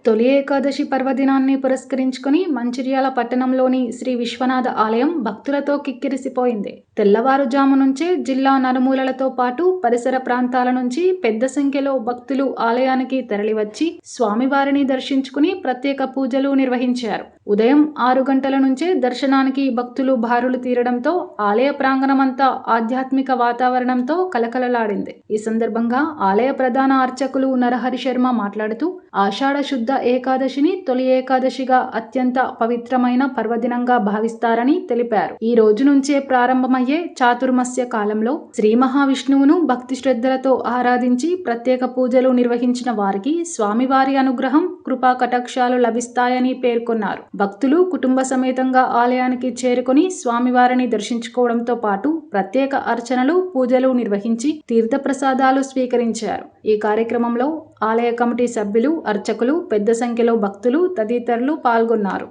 తొలి ఏకాదశి పర్వదినాన్ని పురస్కరించుకుని మంచిర్యాల పట్టణంలోని శ్రీ విశ్వనాథ ఆలయం భక్తులతో కిక్కిరిసిపోయింది. తెల్లవారుజాము నుంచే జిల్లా నలుమూలలతో పాటు పరిసర ప్రాంతాల నుంచి పెద్ద సంఖ్యలో భక్తులు ఆలయానికి తరలివచ్చి స్వామివారిని దర్శించుకుని ప్రత్యేక పూజలు నిర్వహించారు. ఉదయం 6 గంటల నుంచే దర్శనానికి భక్తులు బారులు తీరడంతో ఆలయ ప్రాంగణమంతా ఆధ్యాత్మిక వాతావరణంతో కలకలలాడింది. ఈ సందర్భంగా ఆలయ ప్రధాన అర్చకులు నరహరి శర్మ మాట్లాడుతూ ఆషాఢ శుద్ధ ఏకాదశిని తొలి ఏకాదశిగా అత్యంత పవిత్రమైన పర్వదినంగా భావిస్తారని తెలిపారు. ఈ రోజు నుంచే ప్రారంభమయ్యే చాతుర్మాస్య కాలంలో శ్రీ మహావిష్ణువును భక్తి శ్రద్ధలతో ఆరాధించి ప్రత్యేక పూజలు నిర్వహించిన వారికి స్వామివారి అనుగ్రహం, కృపా కటాక్షాలు లభిస్తాయని పేర్కొన్నారు. భక్తులు కుటుంబ సమేతంగా ఆలయానికి చేరుకొని స్వామివారిని దర్శించుకోవడంతో పాటు ప్రత్యేక అర్చనలు, పూజలు నిర్వహించి తీర్థప్రసాదాలు స్వీకరించారు. ఈ కార్యక్రమంలో ఆలయ కమిటీ సభ్యులు, అర్చకులు, పెద్ద సంఖ్యలో భక్తులు తదితరులు పాల్గొన్నారు.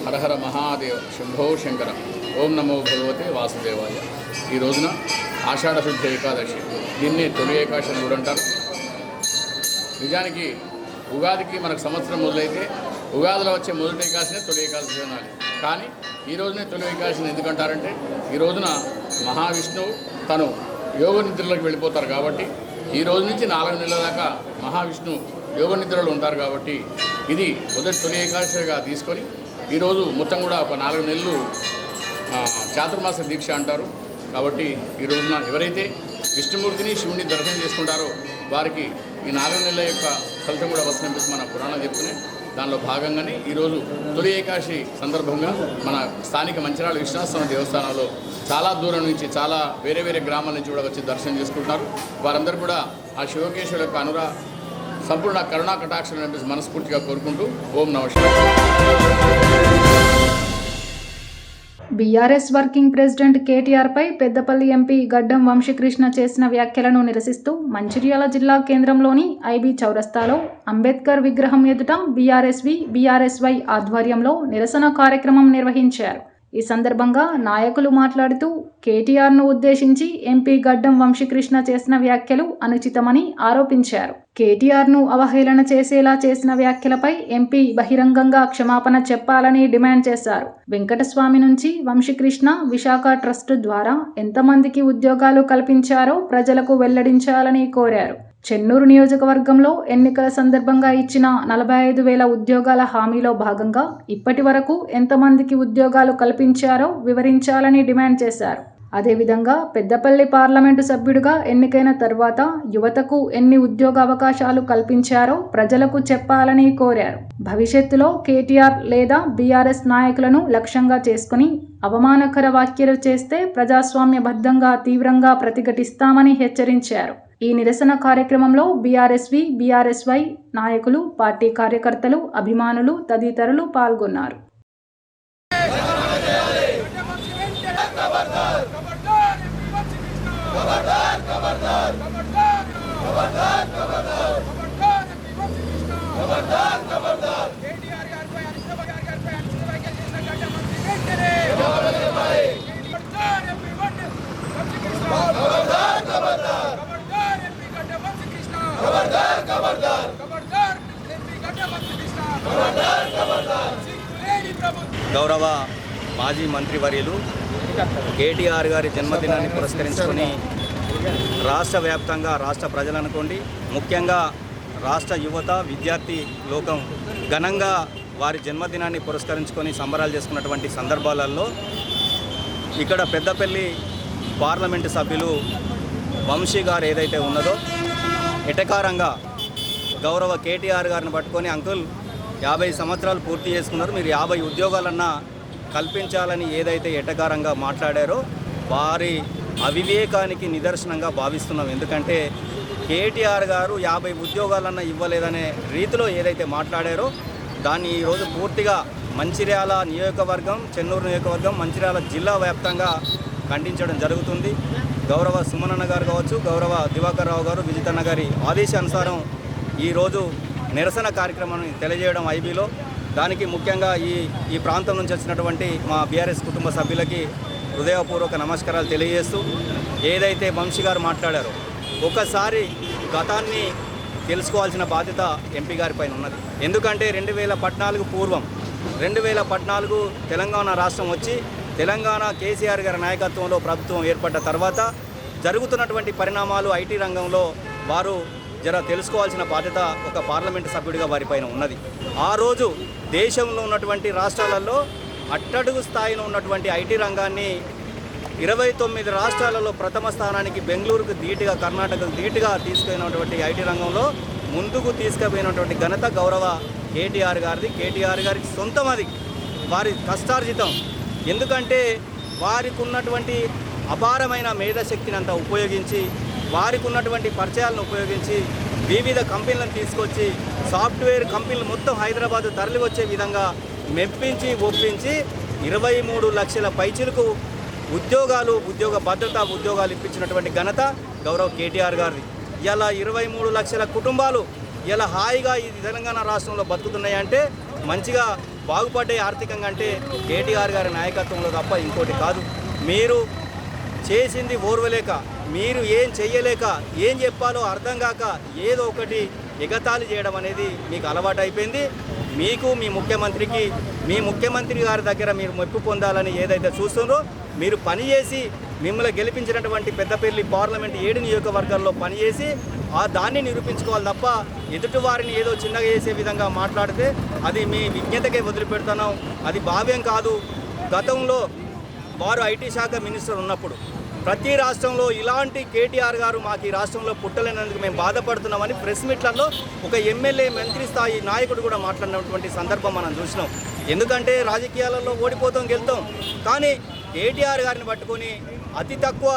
హర హర మహాదేవ శంభో శంకర. ఓం నమో భగవతే వాసుదేవాయ. ఈ రోజున ఆషాఢ శుద్ధ ఏకాదశి, దీన్నే తొలి ఏకాదశి అని కూడా అంటారు. నిజానికి ఉగాదికి మనకు సంవత్సరం మొదలైతే ఉగాదిలో వచ్చే మొదటి ఏకాదశినే తొలి ఏకాదశి అనాలి. కానీ ఈ రోజునే తొలి ఏకాదశిని ఎందుకంటారంటే ఈ రోజున మహావిష్ణువు తను యోగ నిద్రలోకి వెళ్ళిపోతారు కాబట్టి ఈ రోజు నుంచి 4 నెలల దాకా మహావిష్ణువు యోగ నిద్రలో ఉంటారు కాబట్టి ఇది మొదటి తొలి ఏకాదశిగా తీసుకొని ఈరోజు మొత్తం కూడా ఒక 4 నెలలు చాతుర్మాస దీక్ష అంటారు. కాబట్టి ఈ రోజున ఎవరైతే విష్ణుమూర్తిని, శివుని దర్శనం చేసుకుంటారో వారికి ఈ 4 నెలల యొక్క ఫలితం కూడా వస్తుందని చెప్పి మన పురాణం చెప్తున్నాయి. దానిలో భాగంగానే ఈరోజు తొలి ఏకాదశి సందర్భంగా మన స్థానిక మంచిర్యాల విశ్వనాథస్వామి దేవస్థానంలో చాలా దూరం నుంచి, చాలా వేరే వేరే గ్రామాల నుంచి కూడా వచ్చి దర్శనం చేసుకుంటున్నారు. వారందరూ కూడా ఆ శివకేశ్వరుల యొక్క సంపూర్ణ కరుణా కటాక్షం అనిపిస్తే మనస్ఫూర్తిగా కోరుకుంటూ ఓం నమః శివాయ. బీఆర్ఎస్ వర్కింగ్ ప్రెసిడెంట్ కేటీఆర్ పై పెద్దపల్లి ఎంపీ గడ్డం వంశీకృష్ణ చేసిన వ్యాఖ్యలను నిరసిస్తూ మంచిర్యాల జిల్లా కేంద్రంలోని ఐబీ చౌరస్తాలో అంబేద్కర్ విగ్రహం ఎదుట బీఆర్ఎస్వి, బీఆర్ఎస్వై ఆధ్వర్యంలో నిరసన కార్యక్రమం నిర్వహించారు. ఈ సందర్భంగా నాయకులు మాట్లాడుతూ కేటీఆర్ను ఉద్దేశించి ఎంపీ గడ్డం వంశీకృష్ణ చేసిన వ్యాఖ్యలు అనుచితమని ఆరోపించారు. కేటీఆర్ను అవహేళన చేసేలా చేసిన వ్యాఖ్యలపై ఎంపీ బహిరంగంగా క్షమాపణ చెప్పాలని డిమాండ్ చేశారు. వెంకటస్వామి నుంచి వంశీకృష్ణ విశాఖ ట్రస్ట్ ద్వారా ఎంతమందికి ఉద్యోగాలు కల్పించారో ప్రజలకు వెల్లడించాలని కోరారు. చెన్నూరు నియోజకవర్గంలో ఎన్నికల సందర్భంగా ఇచ్చిన 45,000 ఉద్యోగాల హామీలో భాగంగా ఇప్పటి వరకు ఎంతమందికి ఉద్యోగాలు కల్పించారో వివరించాలని డిమాండ్ చేశారు. అదేవిధంగా పెద్దపల్లి పార్లమెంటు సభ్యుడిగా ఎన్నికైన తర్వాత యువతకు ఎన్ని ఉద్యోగ అవకాశాలు కల్పించారో ప్రజలకు చెప్పాలని కోరారు. భవిష్యత్తులో కేటీఆర్ లేదా బీఆర్ఎస్ నాయకులను లక్ష్యంగా చేసుకుని అవమానకర వ్యాఖ్యలు చేస్తే ప్రజాస్వామ్యబద్ధంగా తీవ్రంగా ప్రతిఘటిస్తామని హెచ్చరించారు. ఈ నిరసన కార్యక్రమంలో బీఆర్ఎస్వి, బీఆర్ఎస్వై నాయకులు, పార్టీ కార్యకర్తలు, అభిమానులు తదితరులు పాల్గొన్నారు. గౌరవ మాజీ మంత్రివర్యులు కేటీఆర్ గారి జన్మదినాన్ని పురస్కరించుకొని రాష్ట్ర వ్యాప్తంగా రాష్ట్ర ప్రజలు అనుకోండి, ముఖ్యంగా రాష్ట్ర యువత, విద్యార్థి లోకం ఘనంగా వారి జన్మదినాన్ని పురస్కరించుకొని సంబరాలు చేసుకున్నటువంటి సందర్భాలలో ఇక్కడ పెద్దపల్లి పార్లమెంటు సభ్యులు వంశీ గారు ఏదైతే ఉన్నదో ఎటకారంగా గౌరవ కేటీఆర్ గారిని పట్టుకొని అంకుల్ 50 సంవత్సరాలు పూర్తి చేసుకున్నారు, మీరు 50 ఉద్యోగాలన్నా కల్పించాలని ఏదైతే ఎటకారంగా మాట్లాడారో వారి అవివేకానికి నిదర్శనంగా భావిస్తున్నాం. ఎందుకంటే కేటీఆర్ గారు 50 ఉద్యోగాలన్నా ఇవ్వలేదనే రీతిలో ఏదైతే మాట్లాడారో దాన్ని ఈరోజు పూర్తిగా మంచిర్యాల నియోజకవర్గం, చెన్నూరు నియోజకవర్గం, మంచిర్యాల జిల్లా వ్యాప్తంగా ఖండించడం జరుగుతుంది. గౌరవ సుమనన్న గారు కావచ్చు, గౌరవ దివాకర్ రావు గారు, విజితన్న గారి ఆదేశానుసారం ఈరోజు నిరసన కార్యక్రమాన్ని తెలియజేయడం ఐబీలో. దానికి ముఖ్యంగా ఈ ప్రాంతం నుంచి వచ్చినటువంటి మా బీఆర్ఎస్ కుటుంబ సభ్యులకి హృదయపూర్వక నమస్కారాలు తెలియజేస్తూ, ఏదైతే వంశీ గారు మాట్లాడారో ఒకసారి గతాన్ని తెలుసుకోవాల్సిన బాధ్యత ఎంపీ గారి పైన ఉన్నది. ఎందుకంటే 2014 పూర్వం 2014 తెలంగాణ రాష్ట్రం వచ్చి తెలంగాణ కేసీఆర్ గారి నాయకత్వంలో ప్రభుత్వం ఏర్పడ్డ తర్వాత జరుగుతున్నటువంటి పరిణామాలు ఐటీ రంగంలో వారు తెలుసుకోవాల్సిన బాధ్యత ఒక పార్లమెంటు సభ్యుడిగా వారిపైన ఉన్నది. ఆ రోజు దేశంలో ఉన్నటువంటి రాష్ట్రాలలో అట్టడుగు స్థాయిలో ఉన్నటువంటి ఐటీ రంగాన్ని 29 రాష్ట్రాలలో ప్రథమ స్థానానికి బెంగళూరుకు ధీటుగా, కర్ణాటకకు ధీటుగా తీసుకుపోయినటువంటి ఐటీ రంగంలో ముందుకు తీసుకుపోయినటువంటి ఘనత గౌరవ కేటీఆర్ గారిది. కేటీఆర్ గారికి సొంతం, అది వారి కష్టార్జితం. ఎందుకంటే వారికి ఉన్నటువంటి అపారమైన మేధాశక్తిని అంతా ఉపయోగించి, వారికి ఉన్నటువంటి పరిచయాలను ఉపయోగించి వివిధ కంపెనీలను తీసుకొచ్చి సాఫ్ట్వేర్ కంపెనీలు మొత్తం హైదరాబాద్ తరలి వచ్చే విధంగా మెప్పించి ఒప్పించి 23 లక్షల పైచిలకు ఉద్యోగ భద్రత ఉద్యోగాలు ఇప్పించినటువంటి ఘనత గౌరవ్ కేటీఆర్ గారిది. ఇలా 23 లక్షల కుటుంబాలు ఇలా హాయిగా ఈ తెలంగాణ రాష్ట్రంలో బతుకుతున్నాయంటే, మంచిగా బాగుపడ్డే ఆర్థికంగా అంటే కేటీఆర్ గారి నాయకత్వంలో తప్ప ఇంకోటి కాదు. మీరు చేసింది ఓర్వలేక, మీరు ఏం చెయ్యలేక, ఏం చెప్పాలో అర్థం కాక ఏదో ఒకటి ఎగతాళి చేయడం అనేది మీకు అలవాటు అయిపోయింది. మీకు మీ ముఖ్యమంత్రి గారి దగ్గర మీరు మెప్పు పొందాలని ఏదైతే చూస్తుందో, మీరు పనిచేసి మిమ్మల్ని గెలిపించినటువంటి పెద్దపల్లి పార్లమెంట్ 7 నియోజకవర్గాల్లో పనిచేసి దాన్ని నిరూపించుకోవాలి తప్ప ఎదుటి వారిని ఏదో చిన్నగా చేసే విధంగా మాట్లాడితే అది మీ విజ్ఞతకే వదిలిపెడుతున్నాం. అది భావ్యం కాదు. గతంలో వారు ఐటీ శాఖ మినిస్టర్ ఉన్నప్పుడు ప్రతి రాష్ట్రంలో ఇలాంటి కేటీఆర్ గారు మాకు ఈ రాష్ట్రంలో పుట్టలేనందుకు మేము బాధపడుతున్నామని ప్రెస్ మీట్లలో ఒక ఎమ్మెల్యే, మంత్రి స్థాయి నాయకుడు కూడా మాట్లాడినటువంటి సందర్భం మనం చూసినాం. ఎందుకంటే రాజకీయాలలో ఓడిపోతాం, గెలుతాం, కానీ కేటీఆర్ గారిని పట్టుకొని అతి తక్కువ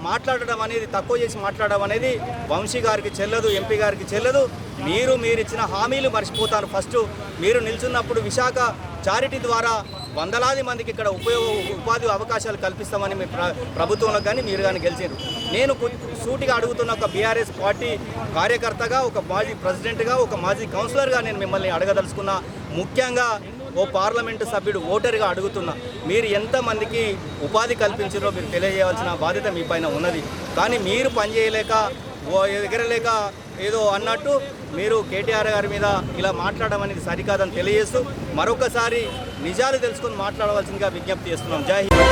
మాట్లాడడం అనేది, తక్కువ చేసి మాట్లాడడం అనేది వంశీ గారికి చెల్లదు, ఎంపీ గారికి చెల్లదు. మీరు ఇచ్చిన హామీలు మర్చిపోతారు. ఫస్ట్ మీరు నిల్చున్నప్పుడు విశాఖ చారిటీ ద్వారా వందలాది మందికి ఇక్కడ ఉపాధి అవకాశాలు కల్పిస్తామని మీ ప్రభుత్వంలో కానీ మీరు కానీ గెలిచారు. నేను సూటిగా అడుగుతున్న ఒక బీఆర్ఎస్ పార్టీ కార్యకర్తగా, ఒక మాజీ ప్రెసిడెంట్గా, ఒక మాజీ కౌన్సిలర్గా నేను మిమ్మల్ని అడగదలుచుకున్నా. ముఖ్యంగా ఓ పార్లమెంటు సభ్యుడు, ఓటర్గా అడుగుతున్నా, మీరు ఎంతమందికి ఉపాధి కల్పించారో మీరు తెలియజేయాల్సిన బాధ్యత మీ పైన ఉన్నది. కానీ మీరు పనిచేయలేక, ఎగరలేక ఏదో అన్నట్టు మీరు కేటీఆర్ గారి మీద ఇలా మాట్లాడడం అనేది సరికాదని తెలియజేస్తూ మరొకసారి నిజాలు తెలుసుకొని మాట్లాడవలసిందిగా విజ్ఞప్తి చేస్తున్నాం. జై హింద్.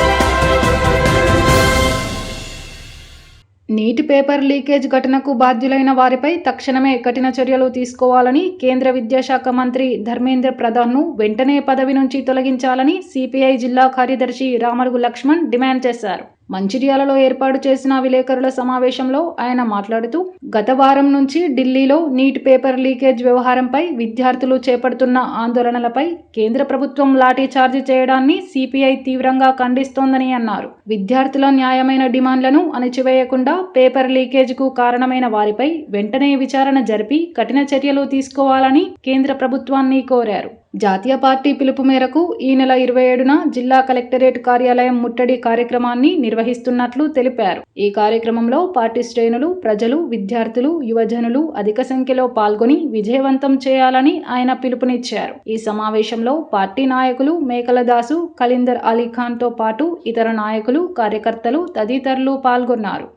నీటి పేపర్ లీకేజ్ ఘటనకు బాధ్యులైన వారిపై తక్షణమే కఠిన చర్యలు తీసుకోవాలని కేంద్ర విద్యాశాఖ మంత్రి ధర్మేంద్ర ప్రధాన్ను వెంటనే పదవి నుంచి తొలగించాలని సిపిఐ జిల్లా కార్యదర్శి రామడుగు లక్ష్మణ్ డిమాండ్ చేశారు. మంచిర్యాలలో ఏర్పాటు చేసిన విలేకరుల సమావేశంలో ఆయన మాట్లాడుతూ, గత వారం నుంచి ఢిల్లీలో నీట్ పేపర్ లీకేజ్ వ్యవహారంపై విద్యార్థులు చేపడుతున్న ఆందోళనలపై కేంద్ర ప్రభుత్వం లాఠీ చార్జీ చేయడాన్ని సిపిఐ తీవ్రంగా ఖండిస్తోందని అన్నారు. విద్యార్థుల న్యాయమైన డిమాండ్లను అణచివేయకుండా పేపర్ లీకేజ్కు కారణమైన వారిపై వెంటనే విచారణ జరిపి కఠిన చర్యలు తీసుకోవాలని కేంద్ర ప్రభుత్వాన్ని కోరారు. జాతీయ పార్టీ పిలుపు మేరకు ఈ నెల 27న జిల్లా కలెక్టరేట్ కార్యాలయం ముట్టడి కార్యక్రమాన్ని నిర్వహిస్తున్నట్లు తెలిపారు. ఈ కార్యక్రమంలో పార్టీ శ్రేణులు, ప్రజలు, విద్యార్థులు, యువజనులు అధిక సంఖ్యలో పాల్గొని విజయవంతం చేయాలని ఆయన పిలుపునిచ్చారు. ఈ సమావేశంలో పార్టీ నాయకులు మేకల దాసు, కలీందర్ అలీఖాన్తో పాటు ఇతర నాయకులు, కార్యకర్తలు తదితరులు పాల్గొన్నారు.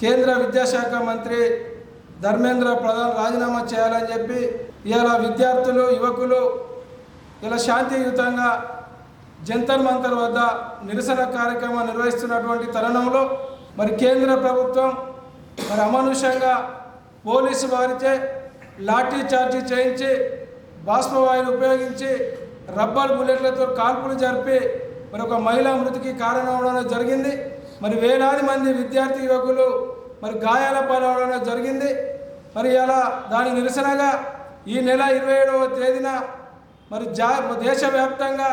కేంద్ర విద్యాశాఖ మంత్రి ధర్మేంద్ర ప్రధాన్ రాజీనామా చేయాలని చెప్పి ఇలా విద్యార్థులు, యువకులు ఇలా శాంతియుతంగా జంతర్ మంతర్ వద్ద నిరసన కార్యక్రమం నిర్వహిస్తున్నటువంటి తరుణంలో మరి కేంద్ర ప్రభుత్వం మరి అమానుషంగా పోలీసు వారిచే లాఠీ చార్జీ చేయించి, బాష్పవాయువును ఉపయోగించి, రబ్బర్ బుల్లెట్లతో కాల్పులు జరిపి మరి ఒక మహిళా మృతికి కారణమవడం జరిగింది. మరి వేలాది మంది విద్యార్థి యువకులు మరి గాయాల పాలవడం జరిగింది. మరి అలా దాని నిరసనగా ఈ నెల 27వ తేదీన మరి దేశవ్యాప్తంగా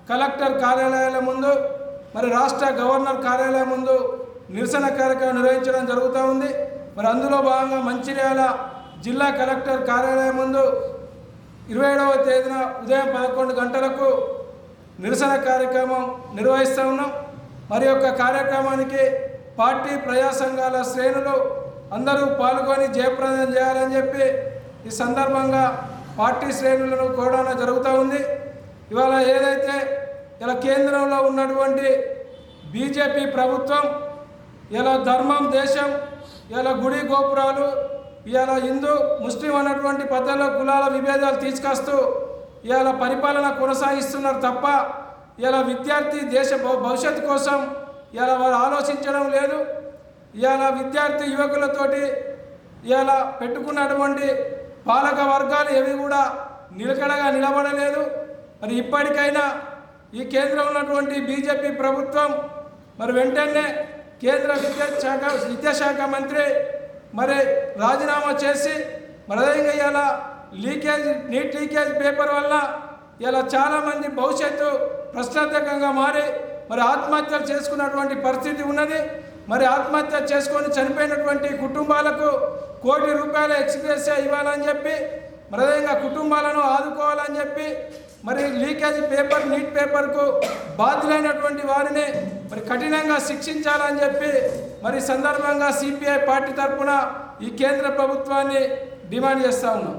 కలెక్టర్ కార్యాలయాల ముందు మరి రాష్ట్ర గవర్నర్ కార్యాలయం ముందు నిరసన కార్యక్రమం నిర్వహించడం జరుగుతూ ఉంది. మరి అందులో భాగంగా మంచిర్యాల జిల్లా కలెక్టర్ కార్యాలయం ముందు 27వ తేదీన ఉదయం 11 గంటలకు నిరసన కార్యక్రమం నిర్వహిస్తూ ఉన్నాం. మరి యొక్క కార్యక్రమానికి పార్టీ ప్రజా సంఘాల శ్రేణులు అందరూ పాల్గొని జయప్రదం చేయాలని చెప్పి ఈ సందర్భంగా పార్టీ శ్రేణులను కోరడం జరుగుతూ ఉంది. ఇవాళ ఏదైతే ఇలా కేంద్రంలో ఉన్నటువంటి బీజేపీ ప్రభుత్వం ఇలా ధర్మం దేశం ఇలా గుడి గోపురాలు ఇలా హిందూ ముస్లిం అన్నటువంటి పద్ధతిలో కులాల విభేదాలు తీసుకొస్తూ ఇలా పరిపాలన కొనసాగిస్తున్నారు తప్ప ఇలా విద్యార్థి దేశ భవిష్యత్తు కోసం ఇలా వారు ఆలోచించడం లేదు. ఇలా విద్యార్థి యువకులతోటి ఇలా పెట్టుకున్నటువంటి పాలక వర్గాలు ఏవి కూడా నిలకడగా నిలబడలేదు. మరి ఇప్పటికైనా ఈ కేంద్రంలో ఉన్నటువంటి బీజేపీ ప్రభుత్వం మరి వెంటనే కేంద్ర విద్యాశాఖ మంత్రి మరి రాజీనామా చేసి మరి అదేవిధంగా ఇలా నీట్ లీకేజ్ పేపర్ వల్ల ఇలా చాలామంది భవిష్యత్తు ప్రశ్నార్థకంగా మారి మరి ఆత్మహత్యలు చేసుకున్నటువంటి పరిస్థితి ఉన్నది. మరి ఆత్మహత్య చేసుకొని చనిపోయినటువంటి కుటుంబాలకు ₹1 కోటి ఎక్స్‌గ్రేషియా ఇవ్వాలని చెప్పి మరి అదేవిధంగా కుటుంబాలను ఆదుకోవాలని చెప్పి మరి లీకేజ్ పేపర్ నీట్ పేపర్కు బాధ్యులైనటువంటి వారిని మరి కఠినంగా శిక్షించాలని చెప్పి మరి సందర్భంగా సిపిఐ పార్టీ తరఫున ఈ కేంద్ర ప్రభుత్వాన్ని డిమాండ్ చేస్తూ ఉన్నాం.